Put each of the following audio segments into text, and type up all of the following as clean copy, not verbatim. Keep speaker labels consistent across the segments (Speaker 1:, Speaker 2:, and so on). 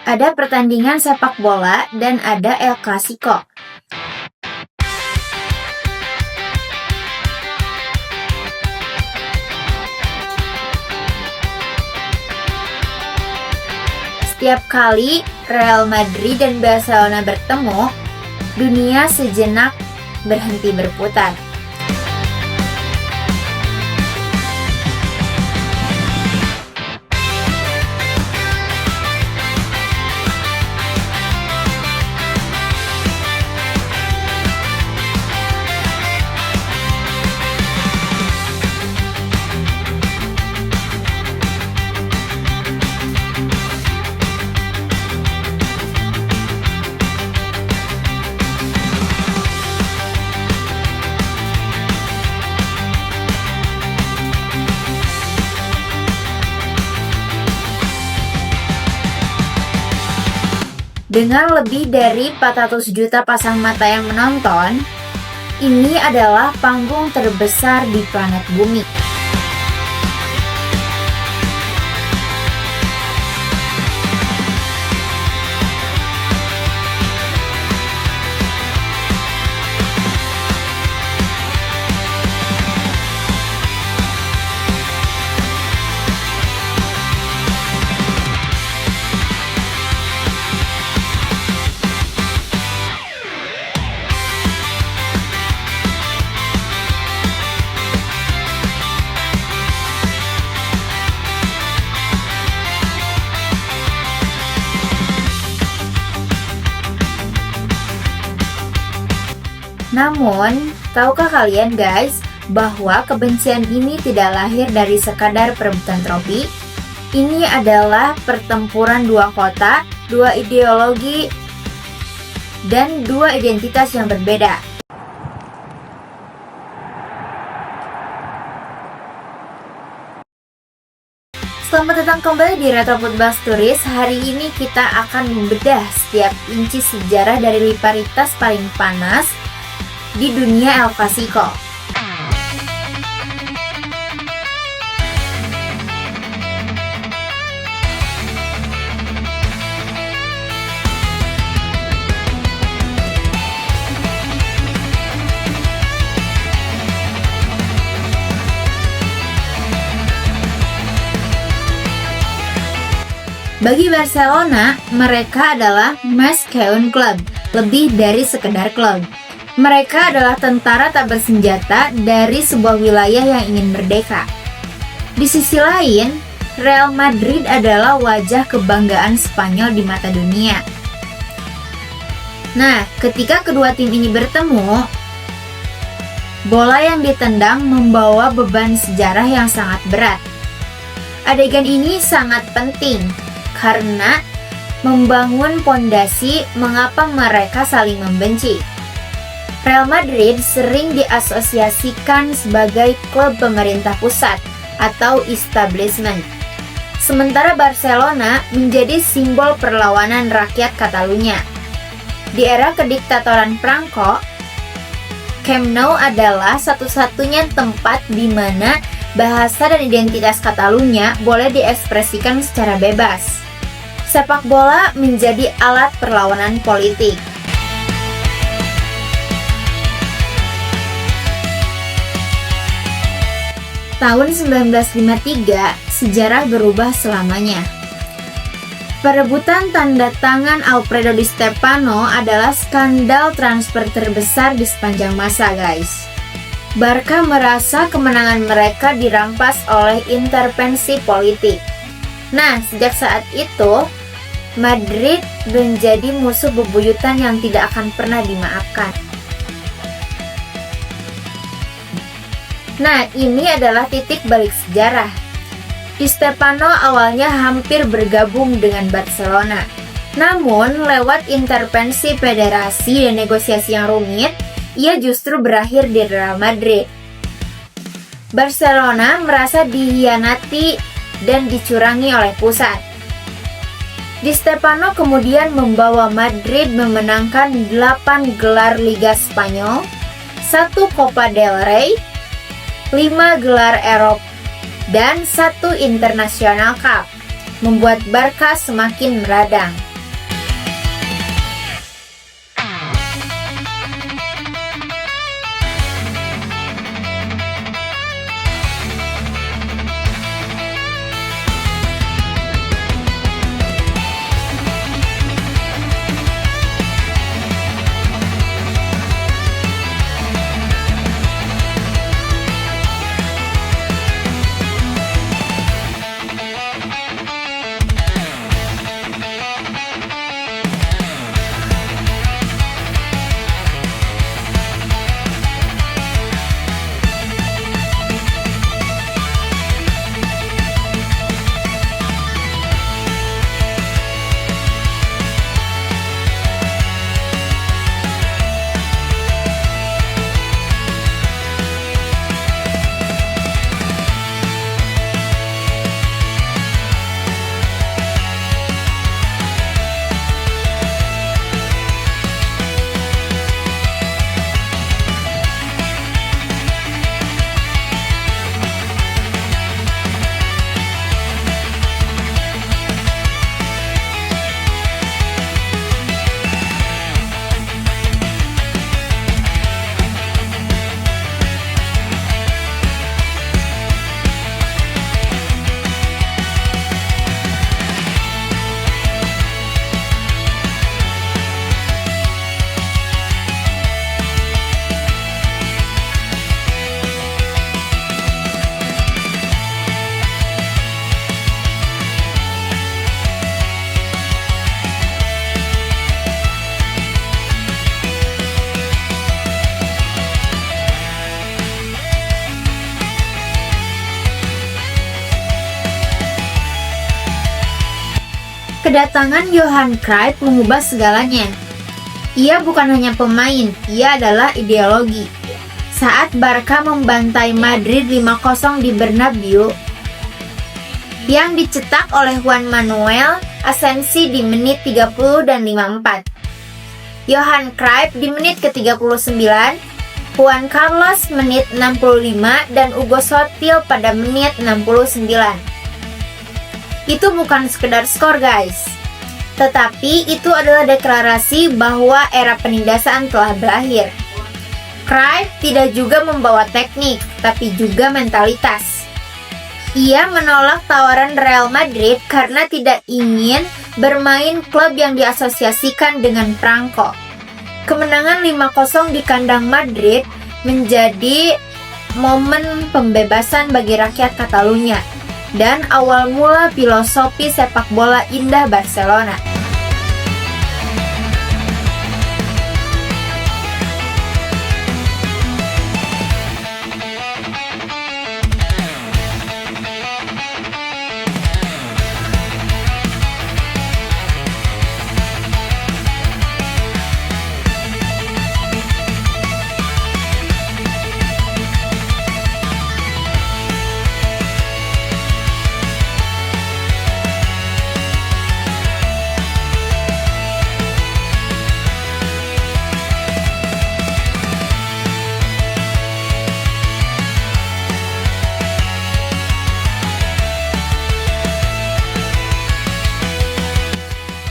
Speaker 1: Ada pertandingan sepak bola dan ada El Clasico. Setiap kali Real Madrid dan Barcelona bertemu, dunia sejenak berhenti berputar. Dengan lebih dari 400 juta pasang mata yang menonton, ini adalah panggung terbesar di planet bumi. Namun, tahukah kalian guys, bahwa kebencian ini tidak lahir dari sekadar perebutan trofi? Ini adalah pertempuran dua kota, dua ideologi, dan dua identitas yang berbeda. Selamat datang kembali di Retro Football Stories. Hari ini kita akan membedah setiap inci sejarah dari rivalitas paling panas di dunia El Clasico. Bagi Barcelona, mereka adalah Més que un club, lebih dari sekedar klub. Mereka adalah tentara tak bersenjata dari sebuah wilayah yang ingin merdeka. Di sisi lain, Real Madrid adalah wajah kebanggaan Spanyol di mata dunia. Nah, ketika kedua tim ini bertemu, bola yang ditendang membawa beban sejarah yang sangat berat. Adegan ini sangat penting karena membangun pondasi mengapa mereka saling membenci. Real Madrid sering diasosiasikan sebagai klub pemerintah pusat atau establishment, sementara Barcelona menjadi simbol perlawanan rakyat Catalunya. Di era kediktatoran Franco, Camp Nou adalah satu-satunya tempat di mana bahasa dan identitas Catalunya boleh diekspresikan secara bebas. Sepak bola menjadi alat perlawanan politik. Tahun 1953, sejarah berubah selamanya. Perebutan tanda tangan Alfredo Di Stefano adalah skandal transfer terbesar di sepanjang masa, guys. Barca merasa kemenangan mereka dirampas oleh intervensi politik. Nah, sejak saat itu, Madrid menjadi musuh bebuyutan yang tidak akan pernah dimaafkan. Nah, ini adalah titik balik sejarah. Di Stefano awalnya hampir bergabung dengan Barcelona. Namun, lewat intervensi federasi dan negosiasi yang rumit, ia justru berakhir di Real Madrid. Barcelona merasa dihianati dan dicurangi oleh pusat. Di Stefano kemudian membawa Madrid memenangkan 8 gelar Liga Spanyol, 1 Copa del Rey, 5 gelar Eropa, dan 1 International Cup, membuat Barca semakin meradang. Kedatangan Johan Cruyff mengubah segalanya. Ia bukan hanya pemain, ia adalah ideologi. Saat Barca membantai Madrid 5-0 di Bernabeu, yang dicetak oleh Juan Manuel Asensi di menit 30 dan 54. Johan Cruyff di menit ke-39, Juan Carlos menit 65, dan Hugo Sotil pada menit 69. Itu bukan sekedar skor guys, tetapi itu adalah deklarasi bahwa era penindasan telah berakhir. Cruyff tidak juga membawa teknik, tapi juga mentalitas. Ia menolak tawaran Real Madrid karena tidak ingin bermain klub yang diasosiasikan dengan perangko. Kemenangan 5-0 di kandang Madrid menjadi momen pembebasan bagi rakyat Catalunya dan awal mula filosofi sepak bola indah Barcelona.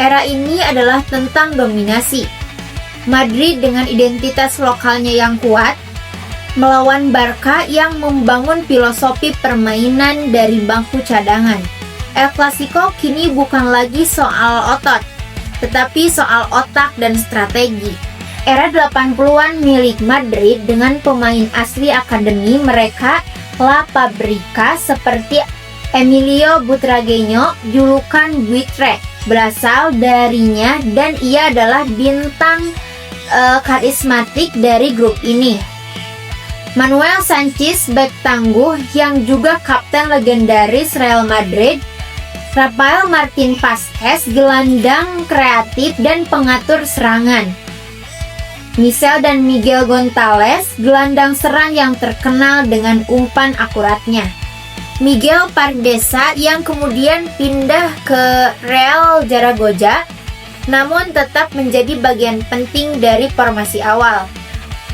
Speaker 1: Era ini adalah tentang dominasi. Madrid dengan identitas lokalnya yang kuat melawan Barca yang membangun filosofi permainan dari bangku cadangan. El Clasico kini bukan lagi soal otot, tetapi soal otak dan strategi. Era 80-an milik Madrid dengan pemain asli akademi mereka La Fabrica seperti Emilio Butragueño, julukan Buitre, berasal darinya dan ia adalah bintang karismatik dari grup ini. Manuel Sanchez, bek tangguh yang juga kapten legendaris Real Madrid. Rafael Martin Vázquez, gelandang kreatif dan pengatur serangan. Michel dan Miguel González, gelandang serang yang terkenal dengan umpan akuratnya. Miguel Pardesa yang kemudian pindah ke Real Zaragoza, namun tetap menjadi bagian penting dari formasi awal.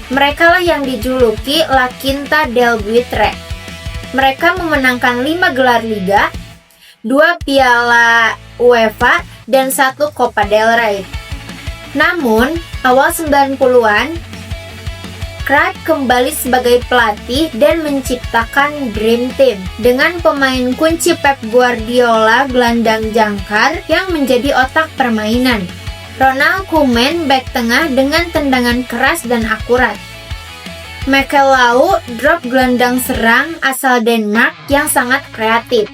Speaker 1: Merekalah yang dijuluki La Quinta del Buitre. Mereka memenangkan 5 gelar Liga, 2 Piala UEFA, dan 1 Copa del Rey. Namun, awal 90-an, Cruyff kembali sebagai pelatih dan menciptakan Dream Team dengan pemain kunci Pep Guardiola, gelandang jangkar yang menjadi otak permainan. Ronald Koeman, bek tengah dengan tendangan keras dan akurat. Michael Lau, drop gelandang serang asal Denmark yang sangat kreatif.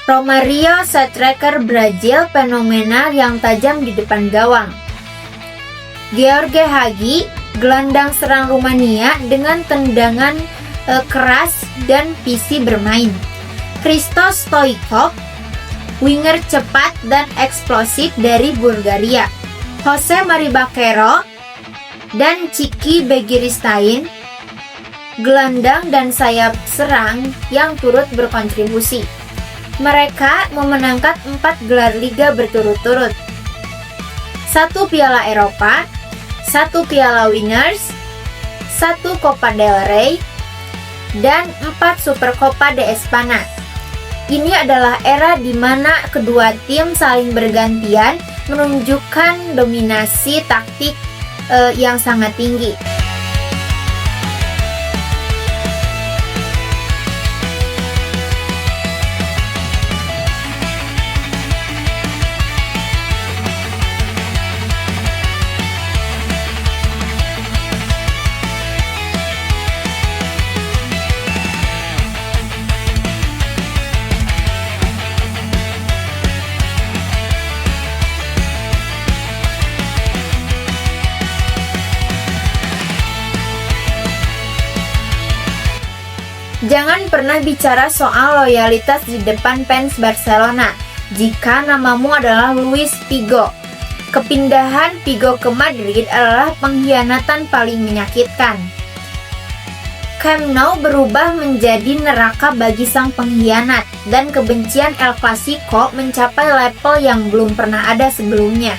Speaker 1: Romario, striker Brazil fenomenal yang tajam di depan gawang. George Hagi, gelandang serang Rumania dengan tendangan keras dan visi bermain. Christos Stoichkov, winger cepat dan eksplosif dari Bulgaria. Jose Mari Bakero dan Ciki Begiristain, gelandang dan sayap serang yang turut berkontribusi. Mereka memenangkan 4 gelar Liga berturut-turut, 1 Piala Eropa, 1 Piala Winners, 1 Copa del Rey, dan 4 Supercopa de España. Ini adalah era di mana kedua tim saling bergantian menunjukkan dominasi taktik yang sangat tinggi. Jangan pernah bicara soal loyalitas di depan fans Barcelona. jika namamu adalah Luis Figo. Kepindahan Figo ke Madrid adalah pengkhianatan paling menyakitkan. Camp Nou berubah menjadi neraka bagi sang pengkhianat, dan kebencian El Clasico mencapai level yang belum pernah ada sebelumnya.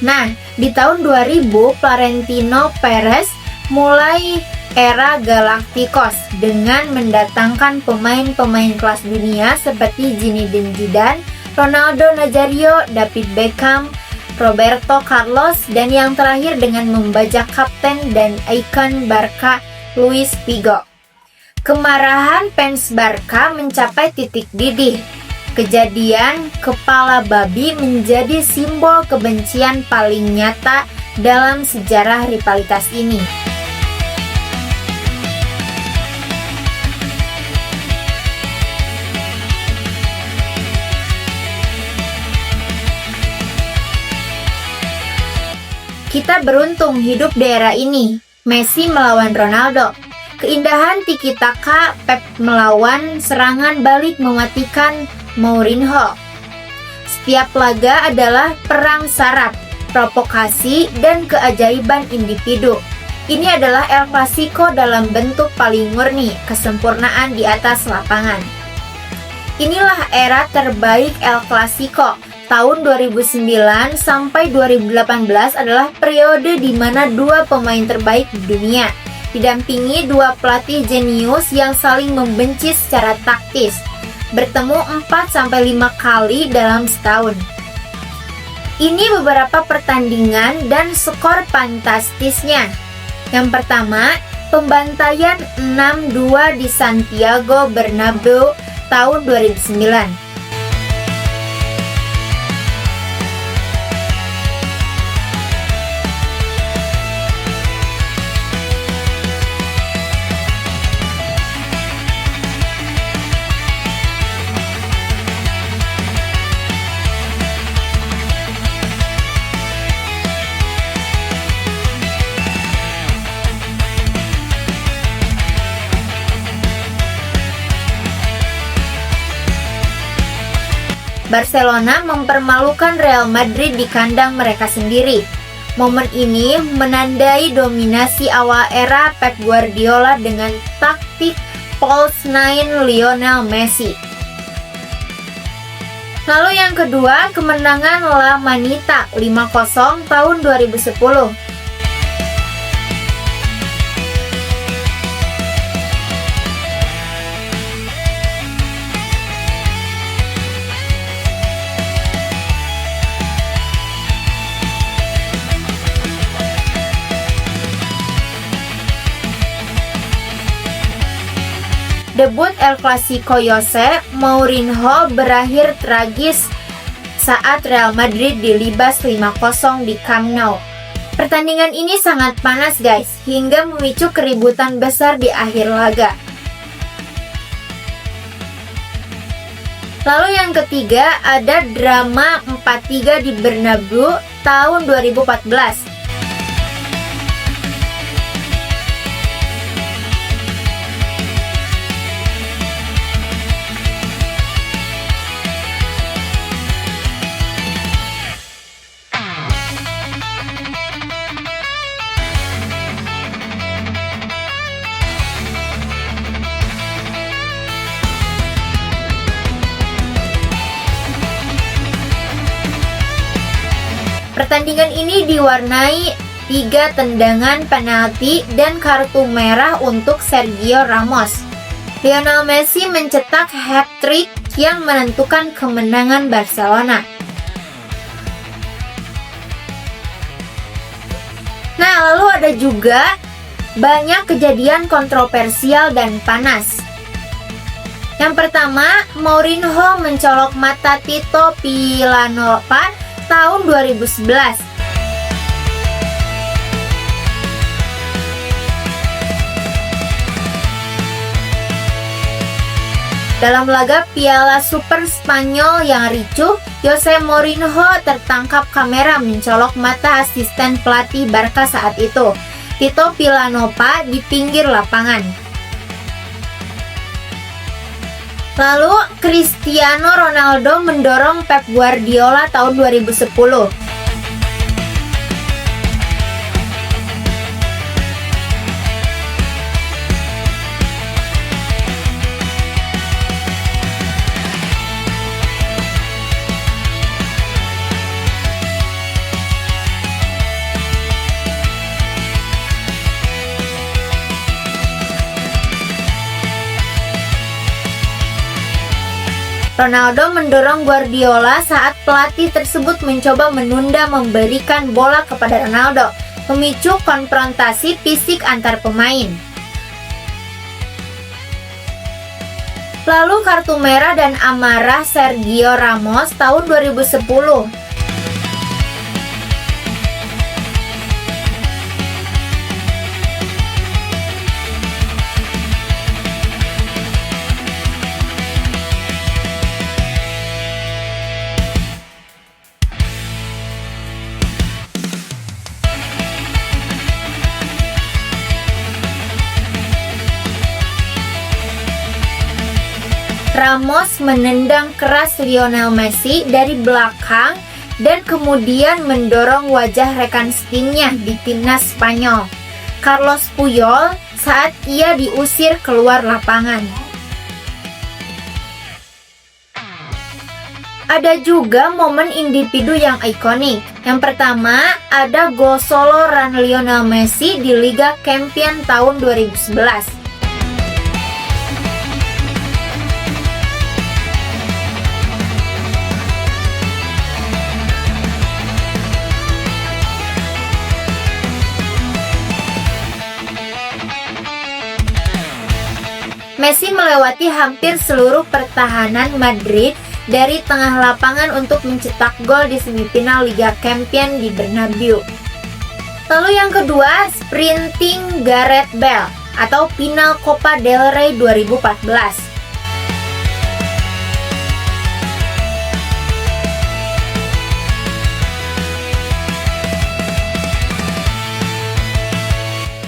Speaker 1: Nah, di tahun 2000, Florentino Perez mulai era Galacticos dengan mendatangkan pemain-pemain kelas dunia seperti Zinedine Zidane, Ronaldo Nazario, David Beckham, Roberto Carlos, dan yang terakhir dengan membajak kapten dan ikon Barca, Luis Figo. Kemarahan fans Barca mencapai titik didih. Kejadian kepala babi menjadi simbol kebencian paling nyata dalam sejarah rivalitas ini. Kita beruntung hidup di era ini. Messi melawan Ronaldo. Keindahan tiki taka Pep melawan serangan balik mematikan Mourinho. Setiap laga adalah perang saraf, provokasi, dan keajaiban individu. Ini adalah El Clasico dalam bentuk paling murni, kesempurnaan di atas lapangan. Inilah era terbaik El Clasico. Tahun 2009 sampai 2018 adalah periode di mana dua pemain terbaik di dunia didampingi dua pelatih jenius yang saling membenci secara taktis, bertemu 4-5 kali dalam setahun. Ini beberapa pertandingan dan skor fantastisnya. Yang pertama, pembantaian 6-2 di Santiago Bernabeu tahun 2009. Barcelona mempermalukan Real Madrid di kandang mereka sendiri. Momen ini menandai dominasi awal era Pep Guardiola dengan taktik false nine Lionel Messi. Lalu yang kedua, kemenangan La Manita 5-0 tahun 2010. Debut El Clasico Jose Mourinho berakhir tragis saat Real Madrid dilibas 5-0 di Camp Nou. Pertandingan ini sangat panas guys, hingga memicu keributan besar di akhir laga. Lalu yang ketiga ada drama 4-3 di Bernabeu tahun 2014. Pertandingan ini diwarnai 3 tendangan penalti dan kartu merah untuk Sergio Ramos. Lionel Messi mencetak hat-trick yang menentukan kemenangan Barcelona. Nah, lalu ada juga banyak kejadian kontroversial dan panas. Yang pertama, Mourinho mencolok mata Tito Vilanova tahun 2011. Dalam laga Piala Super Spanyol yang ricuh, Jose Mourinho tertangkap kamera mencolok mata asisten pelatih Barca saat itu, Tito Vilanova, di pinggir lapangan. Lalu Cristiano Ronaldo mendorong Pep Guardiola tahun 2010. Ronaldo mendorong Guardiola saat pelatih tersebut mencoba menunda memberikan bola kepada Ronaldo, memicu konfrontasi fisik antar pemain. Lalu kartu merah dan amarah Sergio Ramos tahun 2010. Ramos menendang keras Lionel Messi dari belakang dan kemudian mendorong wajah rekan timnya di timnas Spanyol, Carlos Puyol, saat ia diusir keluar lapangan. Ada juga momen individu yang ikonik. Yang pertama, ada gol solo run Lionel Messi di Liga Champions tahun 2011. Messi melewati hampir seluruh pertahanan Madrid dari tengah lapangan untuk mencetak gol di semifinal Liga Champions di Bernabeu. Lalu yang kedua, sprinting Gareth Bale atau final Copa del Rey 2014.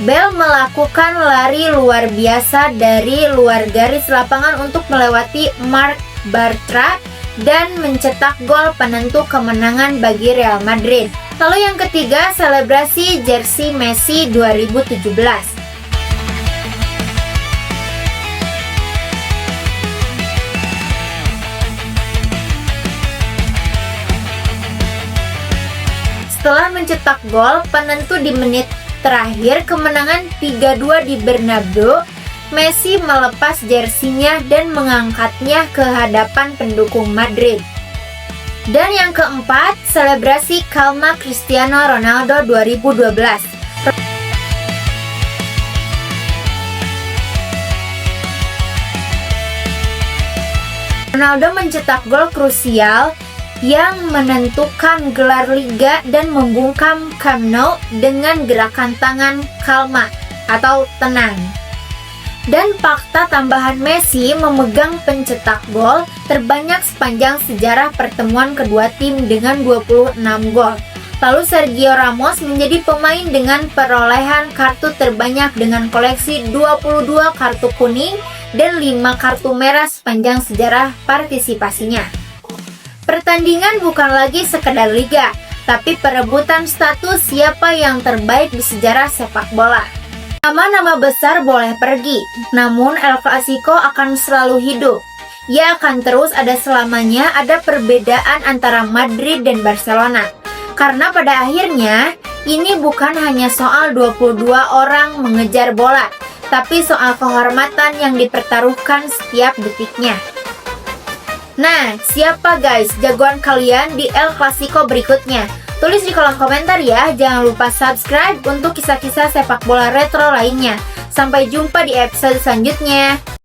Speaker 1: Bale melakukan lari luar biasa dari luar garis lapangan untuk melewati Marc Bartra dan mencetak gol penentu kemenangan bagi Real Madrid. Lalu yang ketiga, selebrasi jersey Messi 2017. Setelah mencetak gol penentu di menit terakhir kemenangan 3-2 di Bernabeu, Messi melepas jersinya dan mengangkatnya ke hadapan pendukung Madrid. Dan yang keempat, selebrasi Calma Cristiano Ronaldo 2012. Ronaldo mencetak gol krusial yang menentukan gelar Liga dan membungkam Camp Nou dengan gerakan tangan Calma atau tenang. Dan fakta tambahan, Messi memegang pencetak gol terbanyak sepanjang sejarah pertemuan kedua tim dengan 26 gol. Lalu Sergio Ramos menjadi pemain dengan perolehan kartu terbanyak dengan koleksi 22 kartu kuning dan 5 kartu merah sepanjang sejarah partisipasinya. Pertandingan bukan lagi sekedar liga, tapi perebutan status siapa yang terbaik di sejarah sepak bola. Nama-nama besar boleh pergi, namun El Clasico akan selalu hidup. Ia akan terus ada selamanya, ada perbedaan antara Madrid dan Barcelona. Karena pada akhirnya, ini bukan hanya soal 22 orang mengejar bola, tapi soal kehormatan yang dipertaruhkan setiap detiknya. Nah, siapa guys jagoan kalian di El Clasico berikutnya? Tulis di kolom komentar ya. Jangan lupa subscribe untuk kisah-kisah sepak bola retro lainnya. Sampai jumpa di episode selanjutnya.